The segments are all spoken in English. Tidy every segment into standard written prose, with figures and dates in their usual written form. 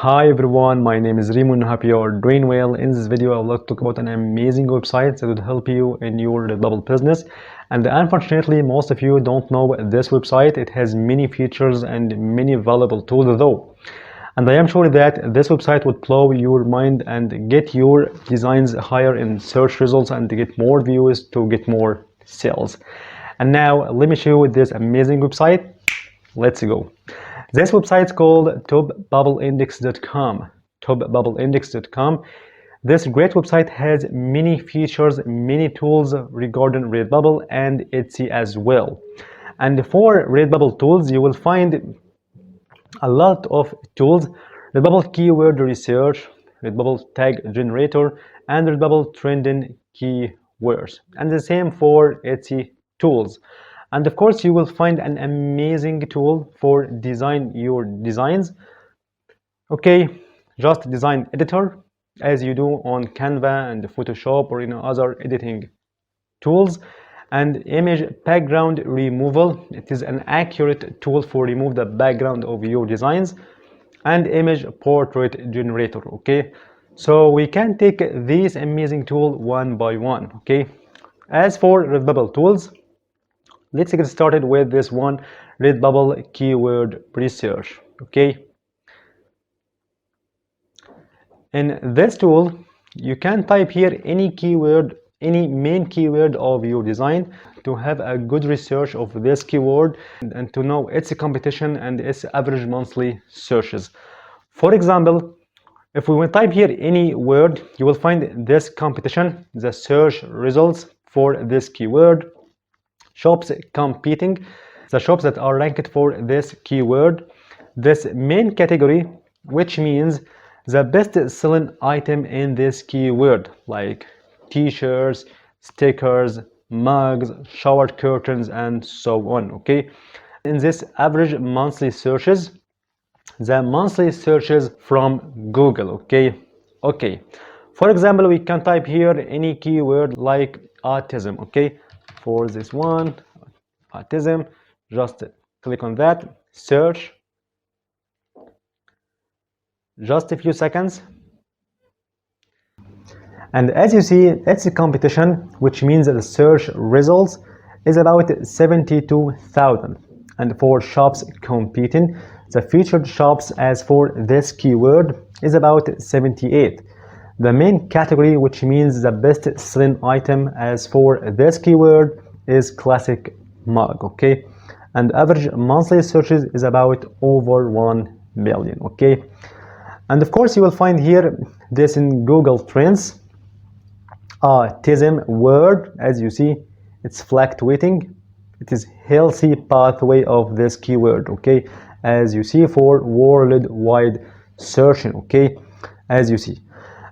Hi everyone, my name is Remo and I hope you are doing well. In this video, I would like to talk about an amazing website that would help you in your Redbubble business. And unfortunately, most of you don't know this website. It has many features and many valuable tools though. And I am sure that this website would blow your mind and get your designs higher in search results and to get more views to get more sales. And now let me show you this amazing website. Let's go. This website is called topbubbleindex.com. Topbubbleindex.com. This great website has many features, many tools regarding Redbubble and Etsy as well. And for Redbubble tools, you will find a lot of tools: Redbubble keyword research, Redbubble tag generator, and Redbubble trending keywords. And the same for Etsy tools. And of course, you will find an amazing tool for design your designs. Okay, just design editor as you do on Canva and Photoshop or other editing tools. And image background removal, it is an accurate tool for remove the background of your designs. And image portrait generator. Okay, so we can take this amazing tool one by one. Okay, as for Redbubble tools, let's get started with this one, Redbubble keyword research. Okay, in this tool you can type here any keyword, any main keyword of your design to have a good research of this keyword and to know its competition and its average monthly searches. For example, if we will type here any word, you will find this competition, the search results for this keyword, shops competing, the shops that are ranked for this keyword, this main category, which means the best selling item in this keyword, like t-shirts, stickers, mugs, shower curtains, and so on. Okay, in this average monthly searches, the monthly searches from Google. Okay, for example, we can type here any keyword like autism. Okay, for this one, autism, just click on that, search, just a few seconds, and as you see, it's a competition, which means that the search results is about 72,000. And for shops competing, the featured shops as for this keyword is about 78. The main category, which means the best selling item as for this keyword, is classic mug. Okay, and average monthly searches is about over 1 million. Okay, and of course you will find here this in Google Trends. Autism word, as you see, it's fluctuating. It is healthy pathway of this keyword. Okay, as you see, for worldwide searching. Okay, as you see.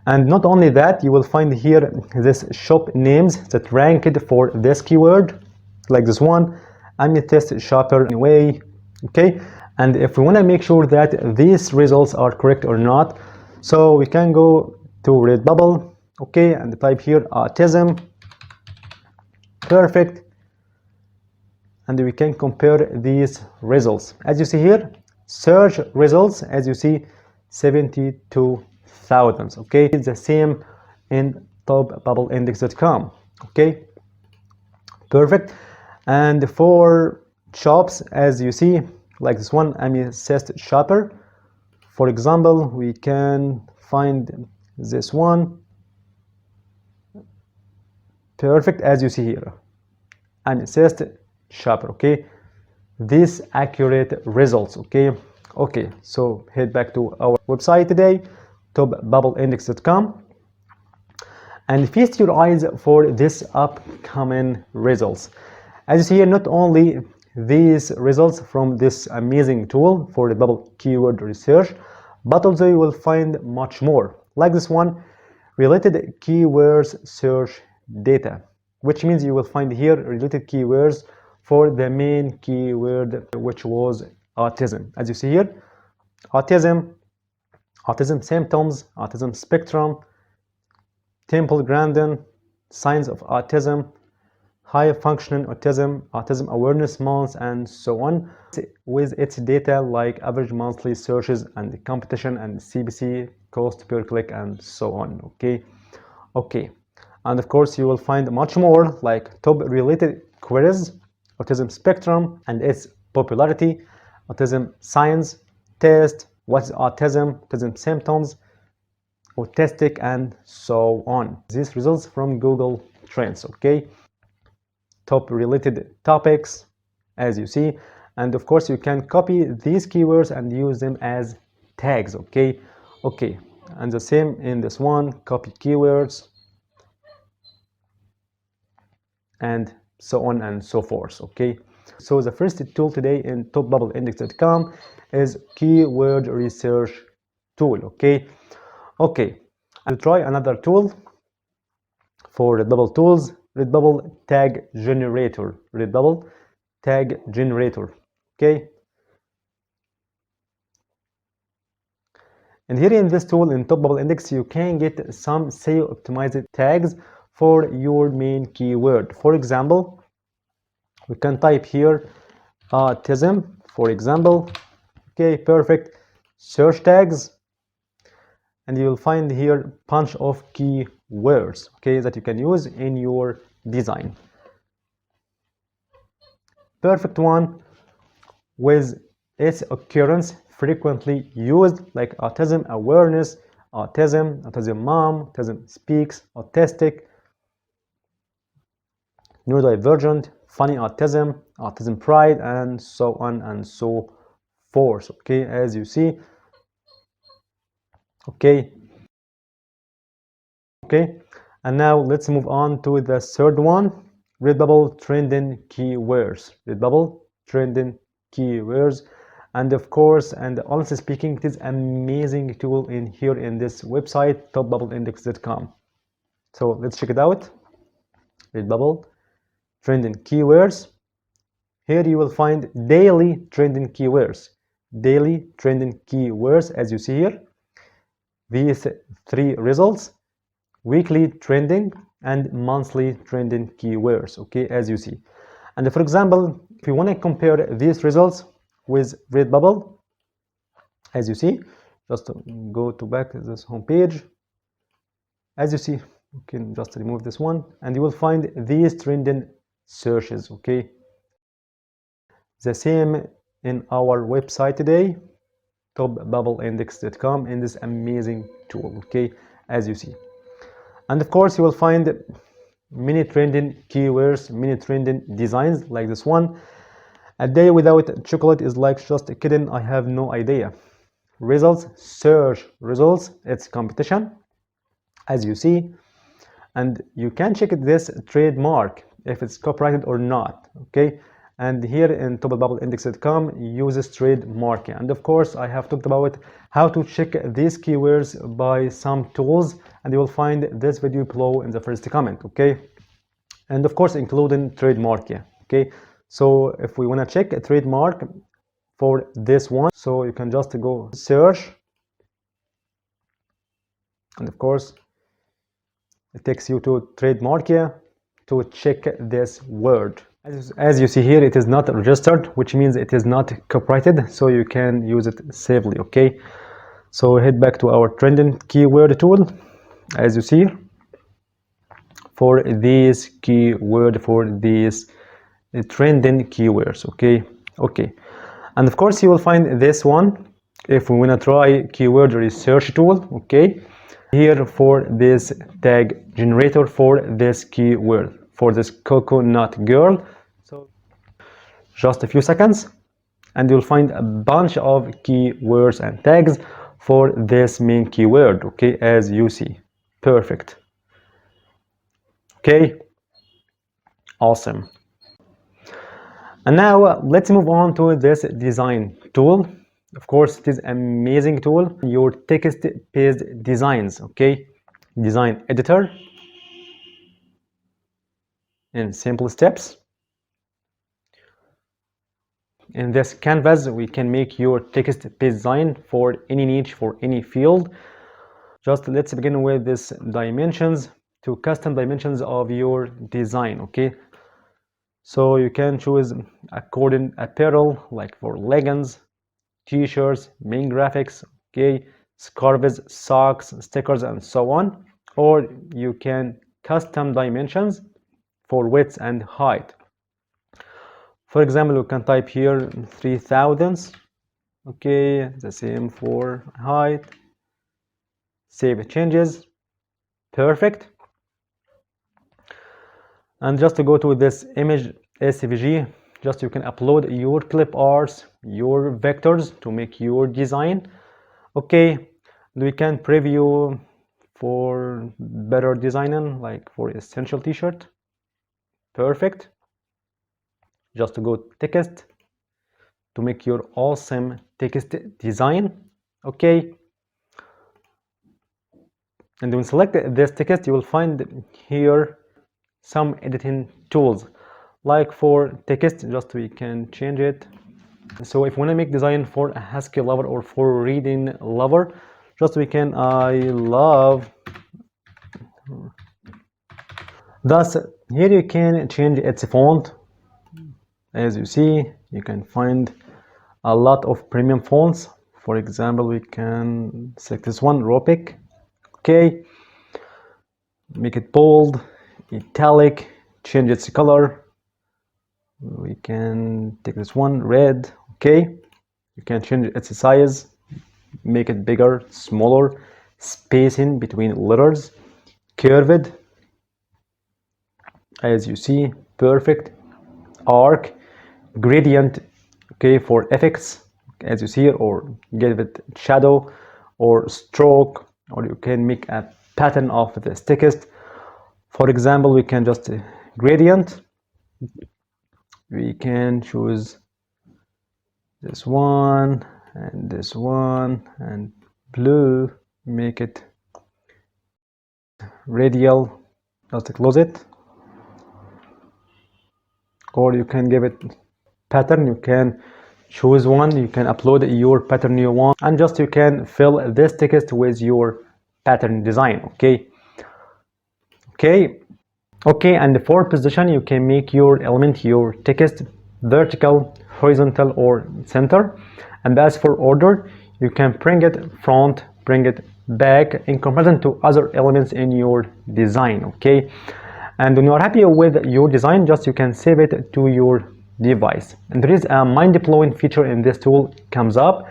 And not only that, you will find here this shop names that ranked for this keyword, like this one, Amethyst Shopper Anyway. Okay, and if we want to make sure that these results are correct or not, so we can go to Redbubble. Okay, and type here autism. Perfect. And we can compare these results. As you see here, search results, as you see, 72,000. Okay, it's the same in topbubbleindex.com. Okay, perfect. And for shops, as you see, like this one, Amethyst Shopper, for example, we can find this one. Perfect, as you see here, Amethyst Shopper. Okay, these accurate results. Okay, so head back to our website today, topbubbleindex.com, and feast your eyes for this upcoming results. As you see here, not only these results from this amazing tool for the Redbubble keyword research, but also you will find much more, like this one, related keywords search data, which means you will find here related keywords for the main keyword, which was autism. As you see here, autism symptoms, autism spectrum, temple grandin, signs of autism, high functioning autism, autism awareness month, and so on, with its data like average monthly searches and competition and CPC, cost per click, and so on. Okay, and of course you will find much more like top related queries, autism spectrum and its popularity, autism science, test, what's autism, autism symptoms, autistic, and so on. These results from Google Trends. Top related topics, as you see, and of course you can copy these keywords and use them as tags. Okay, and the same in this one, copy keywords and so on and so forth. Okay, so the first tool today in topbubbleindex.com is keyword research tool. Okay, I'll try another tool for Redbubble tools, Redbubble Tag Generator. Redbubble Tag Generator. Okay. And here in this tool in Topbubble Index, you can get some SEO optimized tags for your main keyword. For example, we can type here autism, for example. Okay, perfect. Search tags, and you will find here bunch of keywords, okay, that you can use in your design. Perfect one with its occurrence frequently used, like autism awareness, autism mom, autism speaks, autistic, neurodivergent, funny autism, autism pride, and so on and so forth. Okay, as you see. Okay, and now let's move on to the third one, Redbubble trending keywords. Redbubble trending keywords. And of course, and honestly speaking, it is an amazing tool in here in this website, topbubbleindex.com. So let's check it out. Redbubble trending keywords. Here you will find daily trending keywords. Daily trending keywords, as you see here. These three results: weekly trending and monthly trending keywords. Okay, as you see. And for example, if you want to compare these results with Redbubble, as you see, just go to back to this home page. As you see, you can just remove this one and you will find these trending searches. Okay, the same in our website today, topbubbleindex.com, in this amazing tool. Okay, as you see. And of course you will find many trending keywords, many trending designs like this one. A day without chocolate is like just kidding, I have no idea. Results, search results, it's competition, as you see. And you can check this trademark if it's copyrighted or not. Okay, and here in topbubbleindex.com uses trademark. And of course I have talked about how to check these keywords by some tools, and you will find this video below in the first comment. Okay, and of course including trademark. Okay, so if we want to check a trademark for this one, so you can just go search, and of course it takes you to trademark to check this word. As you see here, it is not registered, which means it is not copyrighted, so you can use it safely. Okay, so head back to our trending keyword tool, as you see, for this keyword, for these trending keywords. Okay, and of course you will find this one if we want to try keyword research tool. Okay, here for this tag generator for this keyword, for this coconut girl. So just a few seconds and you'll find a bunch of keywords and tags for this main keyword. Okay, as you see. Perfect. Okay, awesome. And now let's move on to this design tool. Of course, it is an amazing tool. Your text-based designs. Okay, design editor in simple steps. In this canvas, we can make your text-based design for any niche, for any field. Just let's begin with this dimensions, to custom dimensions of your design. Okay, So you can choose according apparel, like for leggings, t-shirts, main graphics, okay, scarves, socks, stickers, and so on. Or you can custom dimensions for width and height. For example, you can type here 3000, okay, the same for height. Save changes. Perfect. And just to go to this image SVG, just you can upload your clip arts, your vectors to make your design. Okay, we can preview for better designing, like for essential t-shirt. Perfect. Just to go text to make your awesome text design. Okay, and when select this text, you will find here some editing tools, like for text, just we can change it. So if we want to make design for a husky lover or for reading lover, just we can I love. Thus here you can change its font. As you see, you can find a lot of premium fonts. For example, we can select this one, Ropic. Okay, make it bold, italic, change its color. We can take this one, red. Okay, you can change its size, make it bigger, smaller, spacing between letters, curved, as you see, perfect, arc, gradient, okay, for effects, as you see, or give it shadow or stroke, or you can make a pattern of this text. For example, we can just gradient, we can choose this one and this one and blue, make it radial, just close it. Or you can give it pattern, you can choose one, you can upload your pattern you want, and just you can fill this text with your pattern design. Okay, and for position, you can make your element, your text, vertical, horizontal, or center. And as for order, you can bring it front, bring it back in comparison to other elements in your design. Okay, and when you are happy with your design, just you can save it to your device. And there is a mind-blowing feature in this tool comes up,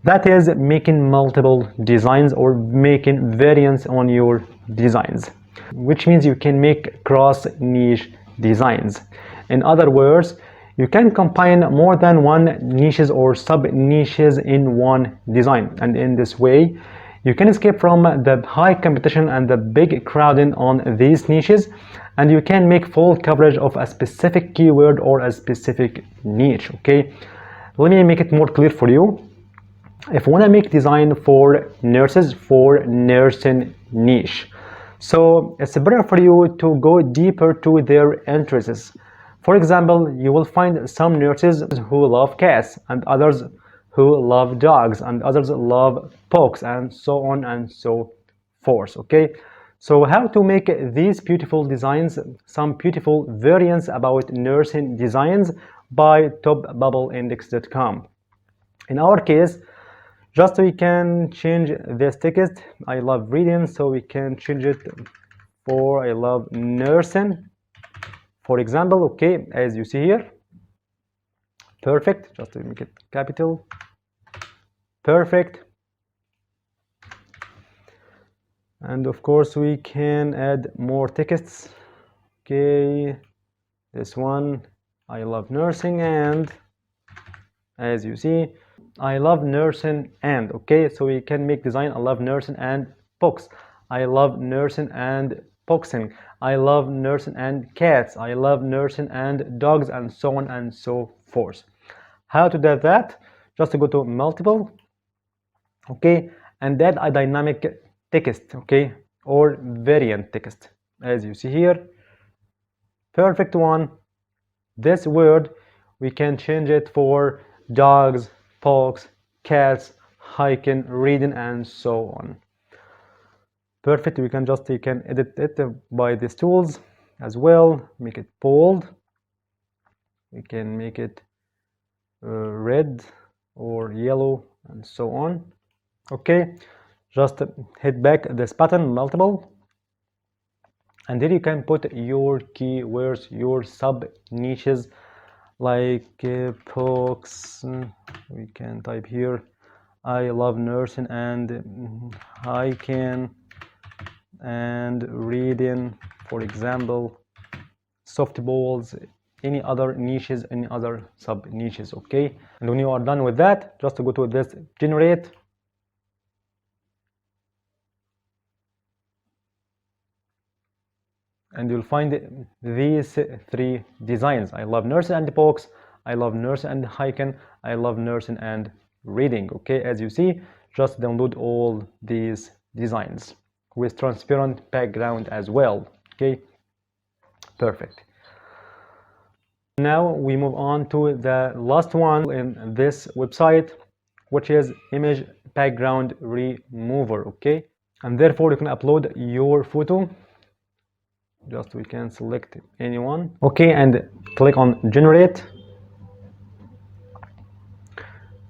that is making multiple designs or making variants on your designs, which means you can make cross niche designs. In other words, you can combine more than one niches or sub niches in one design, and in this way you can escape from the high competition and the big crowding on these niches, and you can make full coverage of a specific keyword or a specific niche. Okay, let me make it more clear for you. If you want to make design for nurses, for nursing niche, so it's better for you to go deeper to their interests. For example, you will find some nurses who love cats, and others who love dogs, and others love pokes, and so on and so forth. Okay, so how to make these beautiful designs, some beautiful variants about nursing designs by topbubblindex.com. In our case, just we can change this text. I love reading, so we can change it for I love nursing, for example. Okay, as you see here, perfect. Just to make it capital, perfect. And of course we can add more texts. Okay, this one, I love nursing, and as you see, I love nursing and, okay, so we can make design I love nursing and books, I love nursing and boxing, I love nursing and cats, I love nursing and dogs, and so on and so forth. How to do that? Just to go to multiple, okay, and add a dynamic text, okay, or variant text, as you see here. Perfect one. This word we can change it for dogs, pokes, cats, hiking, reading, and so on. Perfect. We can edit it by these tools as well. Make it bold. We can make it red or yellow and so on. Okay, just hit back this button multiple, and then you can put your keywords, your sub niches, like books. We can type here I love nursing and hiking and reading, for example, softballs, any other niches, any other sub niches. Okay, and when you are done with that, just go to this generate, and you'll find these three designs. I love nursing and books, I love nursing and hiking, I love nursing and reading. Okay, as you see, just download all these designs with transparent background as well. Okay, perfect. Now we move on to the last one in this website, which is image background remover. Okay, and therefore you can upload your photo. Just we can select anyone. Okay, and click on generate.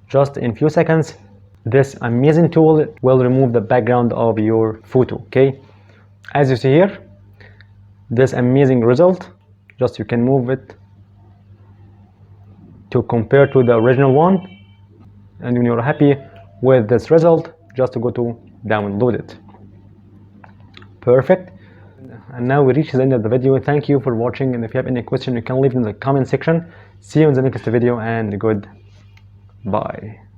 Just in few seconds, this amazing tool will remove the background of your photo. Okay, as you see here, this amazing result, just you can move it to compare to the original one, and when you're happy with this result, just go to download it. Perfect. And now we reach the end of the video. Thank you for watching, and if you have any question, you can leave in the comment section. See you in the next video, and goodbye.